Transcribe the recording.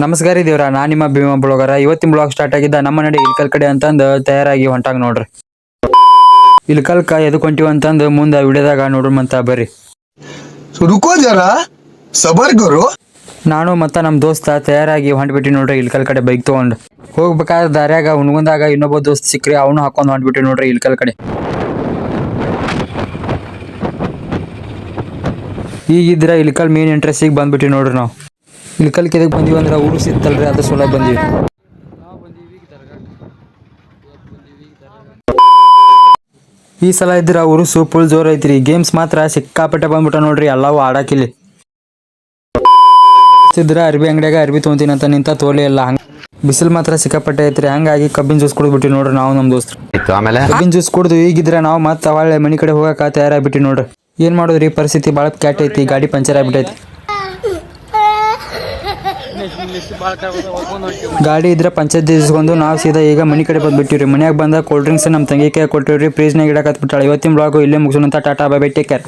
ನಮಸ್ಕಾರ ದೇವ್ರ, ನಾನು ನಿಮ್ಮ ಭೀಮಾ ಬ್ಲಾಗರ. ಇವತ್ತಿನ ಬ್ಲಾಗ್ ಸ್ಟಾರ್ಟ್ ಆಗಿದ್ದ ನಮ್ಮ ನಡೆ ಇಲ್ಕಲ್ ಕಡೆ ಅಂತಂದು ತಯಾರಾಗಿ ಹೊಂಟಾಗ ನೋಡ್ರಿ. ಇಲ್ಕಲ್ಕ ಎದಕ್ಕೆ ಹೊಂಟಿವಿ ಅಂತಂದು ಮುಂದೆ ವಿಡಿಯೋದಾಗ ನೋಡ್ರಂತ ಬರ್ರಿ. रुको जरा सबर करो. ನಾನು ಮತ್ತು ನಮ್ಮ ದೋಸ್ತ ತಯಾರಾಗಿ ಹೊಂಟ್ಬಿಟ್ಟು ನೋಡ್ರಿ ಇಲ್ಕಲ್ ಕಡೆ ಬೈಕ್ ತೊಗೊಂಡು. ಹೋಗ್ಬೇಕಾದ್ರೆ ದಾರ್ಯಾಗ ಹುಣ್ಗುಂದಾಗ ಇನ್ನೊಬ್ಬ ದೋಸ್ತ್ ಸಿಕ್ಕ್ರಿ, ಅವನು ಹಾಕೊಂಡು ಹೊಂಟ್ಬಿಟ್ಟು ನೋಡ್ರಿ ಇಲ್ಕಲ್ ಕಡೆ. ಈಗಿದ್ರ ಇಲ್ಕಲ್ ಮೇನ್ ಎಂಟ್ರೆನ್ಸಿಗೆ ಬಂದ್ಬಿಟ್ಟು ನೋಡ್ರಿ. ನಾವು ಇಲ್ಕಲ್ಗೆ ಎದಕ್ಕೆ ಬಂದೀವಿ ಅಂದ್ರೆ ಊರು ಸಿತ್ತಲ್ರಿ, ಅದ್ರ ಸಲ ಬಂದೀವಿ. ಈ ಸಲ ಇದ್ರ ಉರುಸು ಫುಲ್ ಜೋರ್ ಐತ್ರಿ. ಗೇಮ್ಸ್ ಮಾತ್ರ ಸಿಕ್ಕಾಪಟ್ಟೆ ಬಂದ್ಬಿಟ್ಟ ನೋಡ್ರಿ, ಎಲ್ಲವೂ ಆಡಾಕಿಲ್ಲಿ. ಇದ್ರ ಅರ್ಬಿ ಅಂಗಡಿಯಾಗ ಅರ್ಬಿ ತೊಗೊಂತೀನಿ ಅಂತ ನಿಂತ ತೋಲೆ ಇಲ್ಲ. ಹಂಗ ಬಿಸಿಲು ಮಾತ್ರ ಸಿಕ್ಕಾಪಟ್ಟೆ ಐತ್ರಿ. ಹಂಗಾಗಿ ಕಬ್ಬಿನ ಜ್ಯೂಸ್ ಕುಡಿದ್ಬಿಟ್ಟು ನೋಡ್ರಿ ನಾವು ನಮ್ಮ ದೋಸ್ತರು. ಕಬ್ಬಿನ ಜ್ಯೂಸ್ ಕುಡಿದು ಈಗಿದ್ರೆ ನಾವು ಮತ್ತೆ ಹೊಳ್ಳೆ ಮನೆ ಕಡೆ ಹೋಗಕ್ಕೆ ತಯಾರಾಗ್ಬಿಟ್ಟು ನೋಡ್ರಿ. ಏನ್ ಮಾಡೋದ್ರಿ, ಪರಿಸ್ಥಿತಿ ಭಾಳ ಕ್ಯಾಟ್ ಐತಿ. ಗಾಡಿ ಪಂಚರ್ ಆಗ್ಬಿಟ್ಟೈತಿ. ಗಾಡಿ ಇದ್ರೆ ಪಂಚಾಯತ್ ಇಸ್ಕೊಂಡು ನಾವು ಸೀದಾ ಈಗ ಮನೆ ಕಡೆ ಬಂದ್ಬಿಟ್ಟಿವ್ರಿ. ಮನ್ಯಾಗ ಬಂದ ಕೋಲ್ಡ್ ಡ್ರಿಂಕ್ಸ್ ನಮ್ಮ ತಂಗಿಗೆ ಕೊಟ್ಟಿವ್ರಿ. ಫ್ರೀಜ್ನಾಗ ಇಡಕತ್ಬಿಟ್ಟಾಳೆ. ಇವತ್ತಿನ ಬ್ಲಾಗು ಇಲ್ಲೇ ಮುಗಿಸೋಣಂತ. Tata bye bye, take care.